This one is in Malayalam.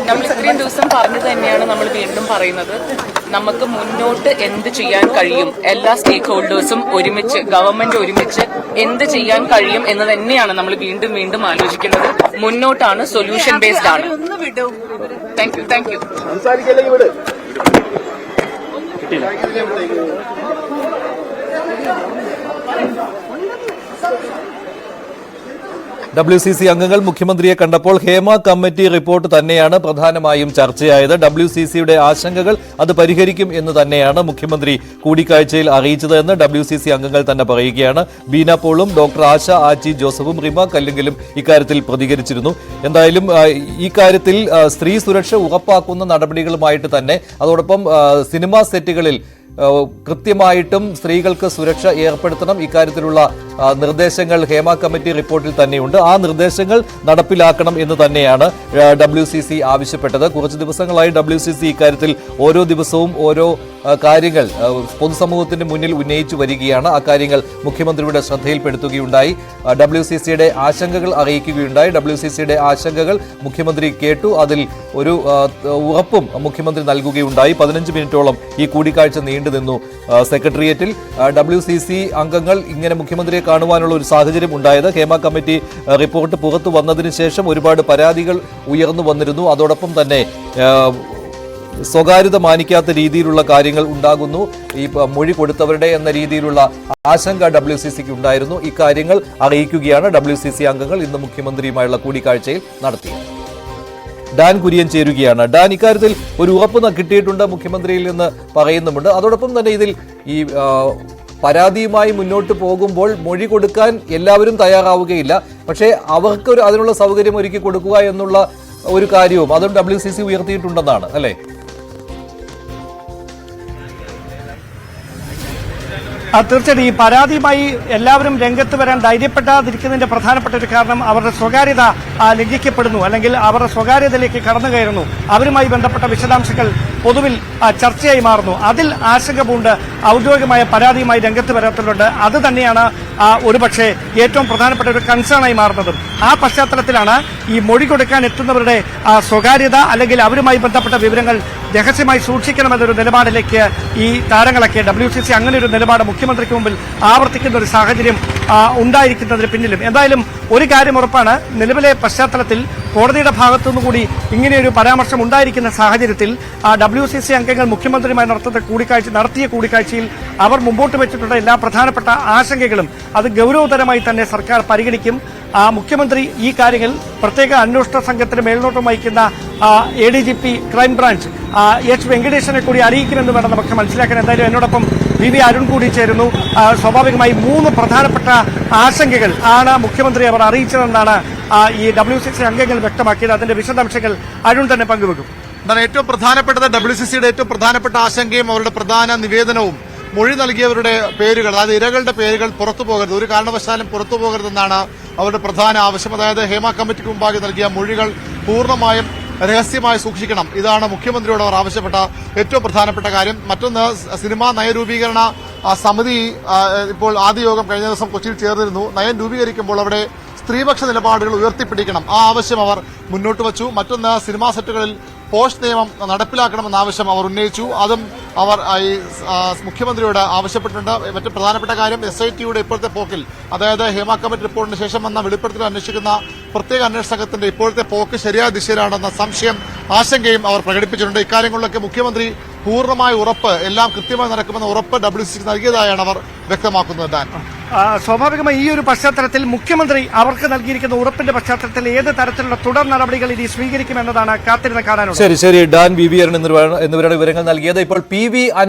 നമ്മൾ ഇത്രയും ദിവസം പറഞ്ഞു തന്നെയാണ് നമ്മൾ വീണ്ടും പറയുന്നത്. നമുക്ക് മുന്നോട്ട് എന്ത് ചെയ്യാൻ കഴിയും, എല്ലാ സ്റ്റേക്ക് ഹോൾഡേഴ്സും ഒരുമിച്ച്, ഗവൺമെന്റ് ഒരുമിച്ച് എന്ത് ചെയ്യാൻ കഴിയും എന്ന് തന്നെയാണ് നമ്മൾ വീണ്ടും വീണ്ടും ആലോചിക്കുന്നത്. മുന്നോട്ടാണ്, സൊല്യൂഷൻ ബേസ്ഡ് ആണ്. Thank you. WCC അംഗങ്ങൾ മുഖ്യമന്ത്രിയെ കണ്ടപ്പോൾ ഹേമ കമ്മിറ്റി റിപ്പോർട്ട് തന്നെയാണ് പ്രധാനമായും ചർച്ചയായത്. WCCയുടെ ആശങ്കകൾ അത് പരിഹരിക്കും എന്ന് തന്നെയാണ് മുഖ്യമന്ത്രി കൂടിക്കാഴ്ചയിൽ അറിയിച്ചതെന്ന് WCC അംഗങ്ങൾ തന്നെ പറയുകയാണ്. ബീന പോളും ഡോക്ടർ ആശ ആച്ചി ജോസഫും റിമ കല്ലിങ്കലും ഇക്കാര്യത്തിൽ പ്രതികരിച്ചിരുന്നു. എന്തായാലും ഈ കാര്യത്തിൽ സ്ത്രീ സുരക്ഷ ഉറപ്പാക്കുന്ന നടപടികളുമായിട്ട് തന്നെ അതോടൊപ്പം സിനിമാ സെറ്റുകളിൽ കൃത്യമായിട്ടും സ്ത്രീകൾക്ക് സുരക്ഷ ഏർപ്പെടുത്തണം. ഇക്കാര്യത്തിലുള്ള നിർദ്ദേശങ്ങൾ ഹേമ കമ്മിറ്റി റിപ്പോർട്ടിൽ തന്നെയുണ്ട്. ആ നിർദ്ദേശങ്ങൾ നടപ്പിലാക്കണം എന്ന് തന്നെയാണ് WCC ആവശ്യപ്പെട്ടത്. കുറച്ച് ദിവസങ്ങളായി WCC ഇക്കാര്യത്തിൽ ഓരോ ദിവസവും ഓരോ കാര്യങ്ങൾ പൊതുസമൂഹത്തിന് മുന്നിൽ ഉന്നയിച്ചു വരികയാണ്. ആ കാര്യങ്ങൾ മുഖ്യമന്ത്രിയുടെ ശ്രദ്ധയിൽപ്പെടുത്തുകയുണ്ടായി. WCCയുടെ ആശങ്കകൾ അറിയിക്കുകയുണ്ടായി. WCCയുടെ ആശങ്കകൾ മുഖ്യമന്ത്രി കേട്ടു. അതിൽ ഒരു ഉറപ്പും മുഖ്യമന്ത്രി നൽകുകയുണ്ടായി. 15 മിനിറ്റോളം ഈ കൂടിക്കാഴ്ച നീണ്ടുനിന്നു സെക്രട്ടേറിയറ്റിൽ. WCC അംഗങ്ങൾ ഇങ്ങനെ മുഖ്യമന്ത്രിയെ കാണുവാനുള്ള ഒരു സാഹചര്യം ഉണ്ടായത് ഹേമ കമ്മിറ്റി റിപ്പോർട്ട് പുറത്തു വന്നതിന് ശേഷം ഒരുപാട് പരാതികൾ ഉയർന്നു വന്നിരുന്നു. അതോടൊപ്പം തന്നെ സ്വകാര്യത മാനിക്കാത്ത രീതിയിലുള്ള കാര്യങ്ങൾ ഉണ്ടാകുന്നു, ഈ മൊഴി കൊടുത്തവരുടെ എന്ന രീതിയിലുള്ള ആശങ്ക WCCക്ക് ഉണ്ടായിരുന്നു. ഇക്കാര്യങ്ങൾ അറിയിക്കുകയാണ് WCC അംഗങ്ങൾ ഇന്ന് മുഖ്യമന്ത്രിയുമായുള്ള കൂടിക്കാഴ്ചയിൽ നടത്തിയത്. ഡാൻ കുര്യൻ ചേരുകയാണ്. ഡാൻ, ഇക്കാര്യത്തിൽ ഒരു ഉറപ്പ് കിട്ടിയിട്ടുണ്ട് മുഖ്യമന്ത്രിയിൽ നിന്ന് പറയുന്നുമുണ്ട്. അതോടൊപ്പം തന്നെ ഇതിൽ ഈ പരാതിയുമായി മുന്നോട്ട് പോകുമ്പോൾ മൊഴി കൊടുക്കാൻ എല്ലാവരും തയ്യാറാവുകയില്ല. പക്ഷേ അവർക്ക് അതിനുള്ള സൗകര്യം ഒരുക്കി കൊടുക്കുക എന്നുള്ള ഒരു കാര്യവും അതും WCC ഉയർത്തിയിട്ടുണ്ടെന്നാണ് അല്ലേ? തീർച്ചയായിട്ടും ഈ പരാതിയുമായി എല്ലാവരും രംഗത്ത് വരാൻ ധൈര്യപ്പെടാതിരിക്കുന്നതിന്റെ പ്രധാനപ്പെട്ട ഒരു കാരണം അവരുടെ സ്വകാര്യത ലംഘിക്കപ്പെടുന്നു, അല്ലെങ്കിൽ അവരുടെ സ്വകാര്യതയിലേക്ക് കടന്നു കയറുന്നു. അവരുമായി ബന്ധപ്പെട്ട വിശദാംശങ്ങൾ പൊതുവിൽ ചർച്ചയായി മാറുന്നു. അതിൽ ആശങ്ക പൂണ്ട് ഔദ്യോഗികമായ പരാതിയുമായി രംഗത്ത് വരാത്തതുകൊണ്ട് അത് തന്നെയാണ് ഒരുപക്ഷെ ഏറ്റവും പ്രധാനപ്പെട്ട ഒരു കൺസേണായി മാറുന്നതും. ആ പശ്ചാത്തലത്തിലാണ് ഈ മൊഴി കൊടുക്കാൻ എത്തുന്നവരുടെ സ്വകാര്യത അല്ലെങ്കിൽ അവരുമായി ബന്ധപ്പെട്ട വിവരങ്ങൾ രഹസ്യമായി സൂക്ഷിക്കണമെന്നൊരു നിലപാടിലേക്ക് ഈ താരങ്ങളൊക്കെ WCC അങ്ങനെ ഒരു നിലപാട് മുഖ്യമന്ത്രിക്ക് മുമ്പിൽ ആവർത്തിക്കുന്ന ഒരു സാഹചര്യം ഉണ്ടായിരിക്കുന്നതിന് പിന്നിലും എന്തായാലും ഒരു കാര്യം ഉറപ്പാണ്. നിലവിലെ പശ്ചാത്തലത്തിൽ കോടതിയുടെ ഭാഗത്തുനിന്നുകൂടി ഇങ്ങനെയൊരു പരാമർശം ഉണ്ടായിരിക്കുന്ന സാഹചര്യത്തിൽ WCC അംഗങ്ങൾ മുഖ്യമന്ത്രിയുമായി നടത്തിയ കൂടിക്കാഴ്ചയിൽ അവർ മുമ്പോട്ട് വെച്ചിട്ടുള്ള എല്ലാ പ്രധാനപ്പെട്ട ആശങ്കകളും അത് ഗൌരവതരമായി തന്നെ സർക്കാർ പരിഗണിക്കും. മുഖ്യമന്ത്രി ഈ കാര്യങ്ങൾ പ്രത്യേക അന്വേഷണ സംഘത്തിന് മേൽനോട്ടം വഹിക്കുന്ന ADGP ക്രൈംബ്രാഞ്ച് H വെങ്കടേശനെ കൂടി അറിയിക്കുമെന്ന് വേണം നമുക്ക് മനസ്സിലാക്കാൻ. എന്തായാലും എന്നോടൊപ്പം VV അരുൺ കൂടി ചേരുന്നു. സ്വാഭാവികമായി 3 പ്രധാനപ്പെട്ട ആശങ്കകൾ ആണ് മുഖ്യമന്ത്രി അവർ അറിയിച്ചതെന്നാണ് ഈ WCC അംഗങ്ങൾ വ്യക്തമാക്കിയത്. അതിന്റെ വിശദാംശങ്ങൾ അരുൺ തന്നെ പങ്കുവെക്കും. ഏറ്റവും പ്രധാനപ്പെട്ടത് WCCയുടെ ഏറ്റവും പ്രധാനപ്പെട്ട ആശങ്കയും അവരുടെ പ്രധാന നിവേദനവും മൊഴി നൽകിയവരുടെ പേരുകൾ, അതായത് ഇരകളുടെ പേരുകൾ പുറത്തു പോകരുത്, ഒരു കാരണവശാലും പുറത്തു പോകരുതെന്നാണ് അവരുടെ പ്രധാന ആവശ്യം. അതായത് ഹേമ കമ്മിറ്റിക്ക് മുമ്പാകെ നൽകിയ മൊഴികൾ പൂർണ്ണമായും രഹസ്യമായി സൂക്ഷിക്കണം. ഇതാണ് മുഖ്യമന്ത്രിയോട് അവർ ആവശ്യപ്പെട്ട ഏറ്റവും പ്രധാനപ്പെട്ട കാര്യം. മറ്റൊന്ന്, സിനിമാ നയരൂപീകരണ സമിതി ഇപ്പോൾ ആദ്യ യോഗം കഴിഞ്ഞ ദിവസം കൊച്ചിയിൽ ചേർന്നിരുന്നു. നയം രൂപീകരിക്കുമ്പോൾ അവിടെ സ്ത്രീപക്ഷ നിലപാടുകൾ ഉയർത്തിപ്പിടിക്കണം, ആ ആവശ്യം അവർ മുന്നോട്ട് വച്ചു. മറ്റൊന്ന്, സിനിമാ സെറ്റുകളിൽ പോസ്റ്റ് നിയമം നടപ്പിലാക്കണമെന്ന ആവശ്യം അവർ ഉന്നയിച്ചു. അതും അവർ ഈ മുഖ്യമന്ത്രിയോട് ആവശ്യപ്പെട്ടിട്ടുണ്ട്. മറ്റു പ്രധാനപ്പെട്ട കാര്യം, SITയുടെ ഇപ്പോഴത്തെ പോക്കിൽ, അതായത് ഹേമ കമ്മിറ്റി റിപ്പോർട്ടിന് ശേഷം വന്ന വെളിപ്പെടുത്തൽ അന്വേഷിക്കുന്ന പ്രത്യേക അന്വേഷണ സംഘത്തിന്റെ ഇപ്പോഴത്തെ പോക്ക് ശരിയായ ദിശയിലാണെന്ന സംശയം, ആശങ്കയും അവർ പ്രകടിപ്പിച്ചിട്ടുണ്ട്. ഇക്കാര്യങ്ങളിലൊക്കെ മുഖ്യമന്ത്രി പൂർണ്ണമായ ഉറപ്പ്, എല്ലാം കൃത്യമായി നടക്കുമെന്ന ഉറപ്പ് WCC നൽകിയതായാണ് അവർ വ്യക്തമാക്കുന്നത്. ഡാൻ, സ്വാഭാവികമായി ഈ ഒരു പശ്ചാത്തലത്തിൽ മുഖ്യമന്ത്രി അവർക്ക് നൽകിയിരിക്കുന്ന ഉറപ്പിന്റെ പശ്ചാത്തലത്തിൽ ഏത് തരത്തിലുള്ള തുടർ നടപടികൾ ഇനി സ്വീകരിക്കുമെന്നതാണ് കാത്തിരുന്ന് കാണാനുള്ളത്. ശരി, ഡാൻ, VV അരുൺ എന്നിവരാണ് വിവരങ്ങൾ നൽകിയത്. ഇപ്പോൾ PV